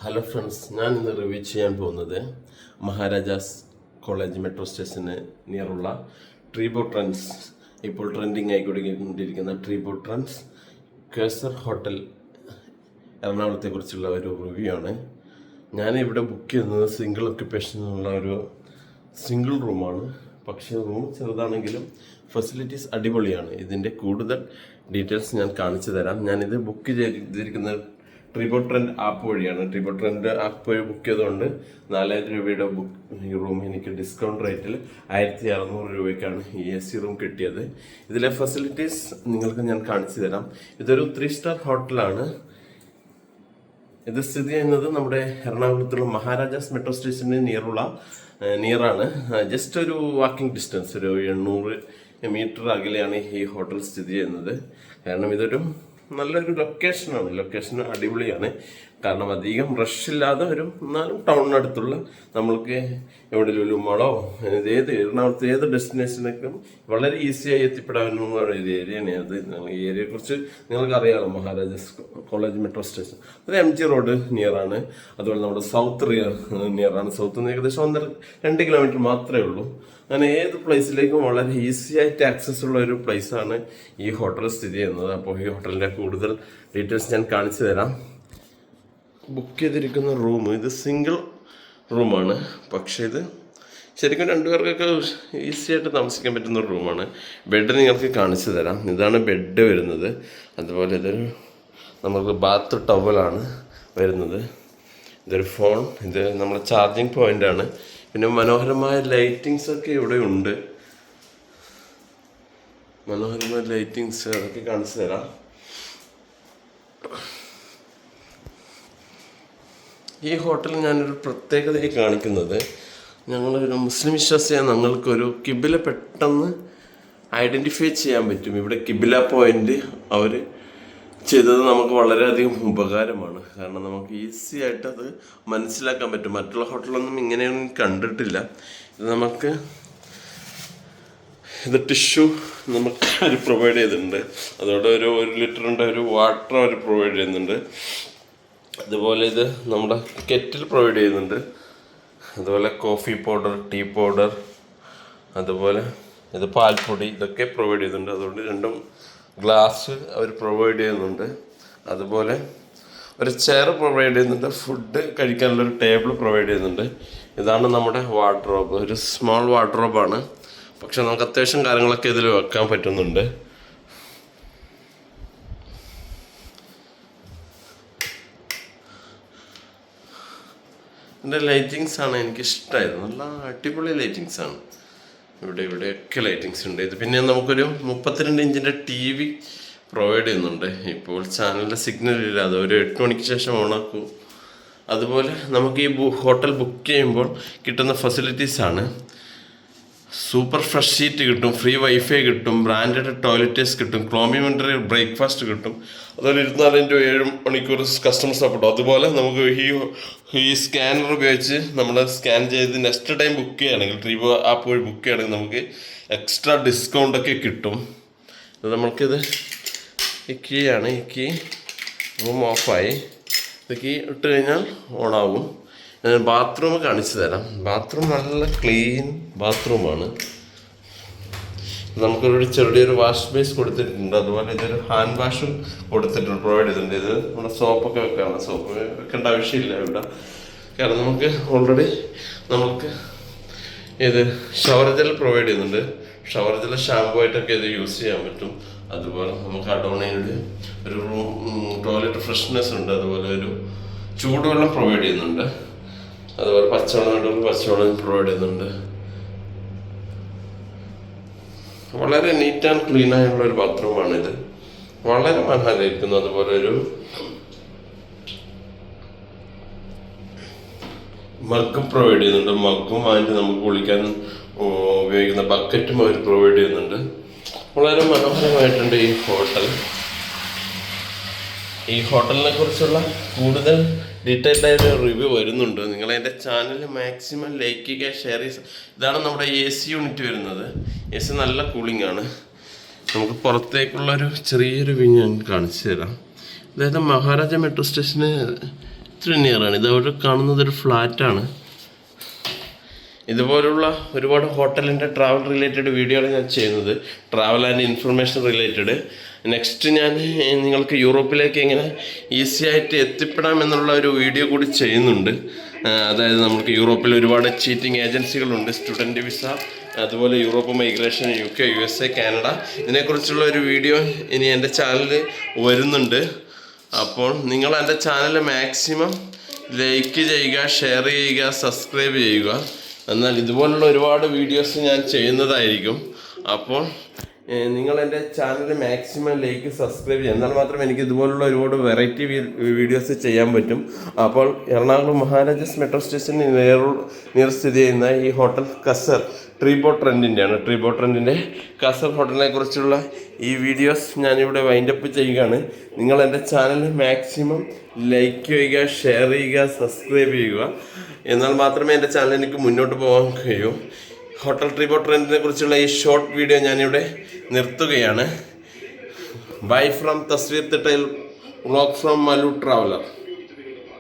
Hello friends, ഞാൻ ഇന്ന് review ചെയ്യാൻ പോകുന്നത് മഹാരാജാസ് കോളേജ് മെട്രോ സ്റ്റേഷന് നിയറുള്ള ട്രീബോ ട്രെൻഡ്സ്, ഇപ്പോൾ ട്രെൻഡിങ് ആയിക്കൊണ്ടിരിക്കുന്ന ട്രീബോ ട്രെൻഡ്സ് കേസർ ഹോട്ടൽ എറണാകുളത്തെക്കുറിച്ചുള്ള ഒരു റിവ്യൂ ആണ്. ഞാനിവിടെ ബുക്ക് ചെയ്യുന്നത് സിംഗിൾ ഒക്യുപ്പേഷനുള്ള ഒരു സിംഗിൾ റൂമാണ്. പക്ഷേ റൂം ചെറുതാണെങ്കിലും ഫെസിലിറ്റീസ് അടിപൊളിയാണ്. ഇതിൻ്റെ കൂടുതൽ ഡീറ്റെയിൽസ് ഞാൻ കാണിച്ചു തരാം. ഞാനിത് ബുക്ക് ചെയ്തിരിക്കുന്നത് ട്രിബോ ട്രെൻഡ് ആപ്പ് വഴിയാണ്. ട്രിബോ ട്രെൻഡ് ആപ്പ് വഴി ബുക്ക് ചെയ്തുകൊണ്ട് 4000 രൂപയുടെ ഈ റൂം എനിക്ക് ഡിസ്കൗണ്ട് റേറ്റിൽ 1600 രൂപയ്ക്കാണ് ഈ AC റൂം കിട്ടിയത്. ഇതിലെ ഫെസിലിറ്റീസ് നിങ്ങൾക്ക് ഞാൻ കാണിച്ചു തരാം. ഇതൊരു 3 സ്റ്റാർ ഹോട്ടലാണ്. ഇത് സ്ഥിതി ചെയ്യുന്നത് നമ്മുടെ എറണാകുളത്തുള്ള മഹാരാജാസ് മെട്രോ സ്റ്റേഷന് നിയറാണ്. ജസ്റ്റ് ഒരു വാക്കിംഗ് ഡിസ്റ്റൻസ്, ഒരു 800 മീറ്റർ അകലെയാണ് ഈ ഹോട്ടൽ സ്ഥിതി ചെയ്യുന്നത്. കാരണം ഇതൊരു നല്ലൊരു ലൊക്കേഷനാണ്. ലൊക്കേഷൻ അടിപൊളിയാണ്. കാരണം അധികം റഷില്ലാതെ ഒരു എന്നാലും ടൗണിനടുത്തുള്ള നമ്മൾക്ക് എവിടെ ലുലുമാളോ എറണാകുളത്ത് ഏത് ഡെസ്റ്റിനേഷനൊക്കെ വളരെ ഈസിയായി എത്തിപ്പെടാവുന്ന ഒരു ഏരിയയാണ് അത്. ഈ ഏരിയയെക്കുറിച്ച് നിങ്ങൾക്ക് അറിയാമല്ലോ. മഹാരാജാസ് കോളേജ് മെട്രോ സ്റ്റേഷൻ അത് MG റോഡ് നിയറാണ്. അതുപോലെ നമ്മുടെ സൗത്ത് നിയറാണ്. സൗത്ത് നിന്ന് ഏകദേശം 1-2 കിലോമീറ്റർ മാത്രമേ ഉള്ളൂ. അങ്ങനെ ഏത് പ്ലേസിലേക്കും വളരെ ഈസി ആയിട്ട് ആക്സസ് ഉള്ള ഒരു പ്ലേസാണ് ഈ ഹോട്ടൽ സ്ഥിതി ചെയ്യുന്നത്. അപ്പോൾ ഈ ഹോട്ടലിൻ്റെ കൂടുതൽ ഡീറ്റെയിൽസ് ഞാൻ കാണിച്ചു തരാം. ബുക്ക് ചെയ്തിരിക്കുന്ന റൂം ഇത് സിംഗിൾ റൂമാണ്. പക്ഷേ ഇത് ശരിക്കും 2 പേർക്കൊക്കെ ഈസി ആയിട്ട് താമസിക്കാൻ പറ്റുന്ന ഒരു റൂമാണ്. ബെഡ് നിങ്ങൾക്ക് കാണിച്ചു തരാം. ഇതാണ് ബെഡ് വരുന്നത്. അതുപോലെ ഇതൊരു നമുക്ക് ബാത്ത് ടവലാണ് വരുന്നത്. ഇതൊരു ഫോൺ, ഇത് നമ്മുടെ ചാർജിങ് പോയിൻ്റാണ്. പിന്നെ മനോഹരമായ ലൈറ്റിങ്സ് ഒക്കെ ഇവിടെ ഉണ്ട്. മനോഹരമായ ലൈറ്റിങ്സ് അതൊക്കെ കാണിച്ചു തരാം. ഈ ഹോട്ടലിൽ ഞാനൊരു പ്രത്യേകതയായി കാണിക്കുന്നത്, ഞങ്ങളൊരു മുസ്ലിം വിശ്വാസിയായ ഞങ്ങൾക്കൊരു കിബില പെട്ടെന്ന് ഐഡൻറ്റിഫൈ ചെയ്യാൻ പറ്റും. ഇവിടെ കിബില പോയിൻ്റ് അവർ ചെയ്തത് നമുക്ക് വളരെയധികം ഉപകാരമാണ്. കാരണം നമുക്ക് ഈസി ആയിട്ട് അത് മനസ്സിലാക്കാൻ പറ്റും. മറ്റുള്ള ഹോട്ടലൊന്നും ഇങ്ങനെയൊന്നും കണ്ടിട്ടില്ല. ഇത് ടിഷ്യൂ നമുക്ക് അവർ പ്രൊവൈഡ് ചെയ്തിട്ടുണ്ട്. അതോടെ ഒരു 1 ലിറ്ററിൻ്റെ ഒരു വാട്ടർ അവർ പ്രൊവൈഡ് ചെയ്യുന്നുണ്ട്. അതുപോലെ ഇത് നമ്മുടെ കെറ്റിൽ പ്രൊവൈഡ് ചെയ്യുന്നുണ്ട്. അതുപോലെ കോഫി പൗഡർ, ടീ പൗഡർ, അതുപോലെ ഇത് പാൽപ്പൊടി, ഇതൊക്കെ പ്രൊവൈഡ് ചെയ്യുന്നുണ്ട്. അതുകൊണ്ട് 2 ഗ്ലാസ് അവർ പ്രൊവൈഡ് ചെയ്യുന്നുണ്ട്. അതുപോലെ ഒരു ചെയർ പ്രൊവൈഡ് ചെയ്യുന്നുണ്ട്. ഫുഡ് കഴിക്കാനുള്ളൊരു ടേബിൾ പ്രൊവൈഡ് ചെയ്യുന്നുണ്ട്. ഇതാണ് നമ്മുടെ വാർഡ്രോബ്. ഒരു സ്മോൾ വാർഡ്രോബാണ്. പക്ഷെ നമുക്ക് അത്യാവശ്യം കാര്യങ്ങളൊക്കെ ഇതിൽ വെക്കാൻ പറ്റുന്നുണ്ട്. ഇതിൻ്റെ ലൈറ്റിങ്സ് ആണ് എനിക്കിഷ്ടമായത്. നല്ല അടിപൊളി ലൈറ്റിങ്സ് ആണ്. ഇവിടെയൊക്കെ ലൈറ്റിങ്സ് ഉണ്ട്. ഇത് പിന്നെ നമുക്കൊരു 32 ഇഞ്ചിൻ്റെ TV പ്രൊവൈഡ് ചെയ്യുന്നുണ്ട്. ഇപ്പോൾ ചാനലിൻ്റെ സിഗ്നൽ ഇല്ല, അത് ഒരു 8 മണിക്ക് ശേഷം ഓണാക്കും. അതുപോലെ നമുക്ക് ഈ ഹോട്ടൽ ബുക്ക് ചെയ്യുമ്പോൾ കിട്ടുന്ന ഫെസിലിറ്റീസാണ്. സൂപ്പർ ഫ്രഷ് ഷീറ്റ് കിട്ടും, ഫ്രീ വൈഫൈ കിട്ടും, ബ്രാൻഡഡ് ടോയ്ലറ്റേഴ്സ് കിട്ടും, കോംപ്ലിമെൻ്ററി ബ്രേക്ക്ഫാസ്റ്റ് കിട്ടും. അതുപോലെ 24/7 മണിക്കൂർ കസ്റ്റമർ സപ്പോർട്ട്. അതുപോലെ നമുക്ക് ഈ സ്കാനർ ഉപയോഗിച്ച് നമ്മൾ സ്കാൻ ചെയ്ത് നെക്സ്റ്റ് ടൈം ബുക്ക് ചെയ്യുകയാണെങ്കിൽ, ട്രീബോ ആപ്പ് വഴി ബുക്ക് ചെയ്യുകയാണെങ്കിൽ നമുക്ക് എക്സ്ട്രാ ഡിസ്കൗണ്ടൊക്കെ കിട്ടും. അത് നമുക്കിത് ഈ കീ ആണ്. ഈ കീ റൂം ഓഫായി. ഇത് കീ ഇട്ട് കഴിഞ്ഞാൽ ഓണാവും. ഞാൻ ബാത്റൂം കാണിച്ചു തരാം. ബാത്റൂം നല്ല ക്ലീൻ ബാത്റൂമാണ്. നമുക്കൊരു ചെറിയൊരു വാഷ് ബേസ് കൊടുത്തിട്ടുണ്ട്. അതുപോലെ ഇതൊരു ഹാൻഡ് വാഷും കൊടുത്തിട്ടുണ്ട്, പ്രൊവൈഡ് ചെയ്തിട്ടുണ്ട്. ഇത് നമ്മുടെ സോപ്പൊക്കെ വെക്കാണ്. സോപ്പ് വെക്കേണ്ട ആവശ്യമില്ല ഇവിടെ. കാരണം നമുക്ക് ഇത് ഷവർ ജെൽ പ്രൊവൈഡ് ചെയ്യുന്നുണ്ട്. ഷവർ ജെൽ ഷാമ്പു ആയിട്ടൊക്കെ ഇത് യൂസ് ചെയ്യാൻ പറ്റും. അതുപോലെ നമുക്ക് അഡോണയിൽ ഒരു ടോയ്ലറ്റ് ഫ്രഷ്നെസ് ഉണ്ട്. അതുപോലെ ഒരു ചൂടുവെള്ളം പ്രൊവൈഡ് ചെയ്യുന്നുണ്ട്. അതുപോലെ പച്ചവെള്ളം പ്രൊവൈഡ് ചെയ്യുന്നുണ്ട്. വളരെ നീറ്റ് ആൻഡ് ക്ലീൻ ആയുള്ള ഒരു ബാത്റൂമാണിത്. വളരെ മനോഹരമായിരിക്കുന്നു. അതുപോലെ ഒരു മഗ്ഗും പ്രൊവൈഡ് ചെയ്യുന്നുണ്ട്. മഗ്ഗും അതിൻ്റെ നമുക്ക് കുളിക്കാൻ ഉപയോഗിക്കുന്ന ബക്കറ്റും അവർ പ്രൊവൈഡ് ചെയ്യുന്നുണ്ട്. വളരെ മനോഹരമായിട്ടുണ്ട് ഈ ഹോട്ടൽ. ഈ ഹോട്ടലിനെ കുറിച്ചുള്ള കൂടുതൽ ഡീറ്റെയിൽഡ് ആയിട്ട് റിവ്യൂ വരുന്നുണ്ട്. നിങ്ങൾ എൻ്റെ ചാനൽ മാക്സിമം ലൈക്ക് ചെയ്യുക, ഷെയർ ചെയ്യുക. ഇതാണ് നമ്മുടെ AC യൂണിറ്റ് വരുന്നത്. AC നല്ല കൂളിംഗ് ആണ്. നമുക്ക് പുറത്തേക്കുള്ളൊരു ചെറിയൊരു വ്യൂ ഞാൻ കാണിച്ചു തരാം. അതായത് മഹാരാജ മെട്രോ സ്റ്റേഷന് ഇത്ര നിയറാണ്. ഇത് അവിടെ കാണുന്നത് ഒരു ഫ്ലാറ്റാണ്. ഇതുപോലുള്ള ഒരുപാട് ഹോട്ടലിൻ്റെ ട്രാവൽ റിലേറ്റഡ് വീഡിയോയാണ് ഞാൻ ചെയ്യുന്നത്, travel and information related. Next ഞാൻ നിങ്ങൾക്ക് യൂറോപ്പിലേക്ക് എങ്ങനെ ഈസി ആയിട്ട് എത്തിപ്പെടാം എന്നുള്ള ഒരു വീഡിയോ കൂടി ചെയ്യുന്നുണ്ട്. അതായത് നമുക്ക് യൂറോപ്പിൽ ഒരുപാട് ചീറ്റിംഗ് ഏജൻസികളുണ്ട്, സ്റ്റുഡൻറ്റ് വിസ, അതുപോലെ Europe migration, UK, USA, Canada, ഇതിനെക്കുറിച്ചുള്ള ഒരു വീഡിയോ ഇനി എൻ്റെ ചാനലിൽ വരുന്നുണ്ട്. അപ്പോൾ നിങ്ങൾ എൻ്റെ ചാനൽ മാക്സിമം ലൈക്ക് ചെയ്യുക, ഷെയർ ചെയ്യുക, സബ്സ്ക്രൈബ് ചെയ്യുക. എന്നാൽ ഇതുപോലുള്ള ഒരുപാട് വീഡിയോസ് ഞാൻ ചെയ്യുന്നതായിരിക്കും. അപ്പോൾ നിങ്ങൾ എൻ്റെ ചാനൽ മാക്സിമം ലൈക്ക്, സബ്സ്ക്രൈബ് ചെയ്യുക. എന്നാൽ മാത്രമേ എനിക്ക് ഇതുപോലുള്ള ഒരുപാട് വെറൈറ്റി വീഡിയോസ് ചെയ്യാൻ പറ്റും. അപ്പോൾ എറണാകുളം മഹാരാജാസ് മെട്രോ സ്റ്റേഷനിൽ നിയർ സ്ഥിതി ചെയ്യുന്ന ഈ ഹോട്ടൽ കസർ ട്രീബോട്ട് റെൻറ്റിൻ്റെയാണ്. ട്രീബോട്ട് റെൻറ്റിൻ്റെ കസർ ഹോട്ടലിനെ കുറിച്ചുള്ള ഈ വീഡിയോസ് ഞാനിവിടെ വൈൻഡപ്പ് ചെയ്യുകയാണ്. നിങ്ങൾ എൻ്റെ ചാനൽ മാക്സിമം ലൈക്ക് ചെയ്യുക, ഷെയർ ചെയ്യുക, സബ്സ്ക്രൈബ് ചെയ്യുക. എന്നാൽ മാത്രമേ എൻ്റെ ചാനൽ എനിക്ക് മുന്നോട്ട് പോകാൻ കഴിയൂ. ഹോട്ടൽ ട്രീബോട്ട് റെൻറ്റിനെ കുറിച്ചുള്ള ഈ ഷോർട്ട് വീഡിയോ ഞാനിവിടെ നിർത്തുകയാണ്. ബൈ ഫ്രം തസ്വീർ തിട്ടയിൽ വ്ളോഗ് ഫ്രം മലു ട്രാവലർ.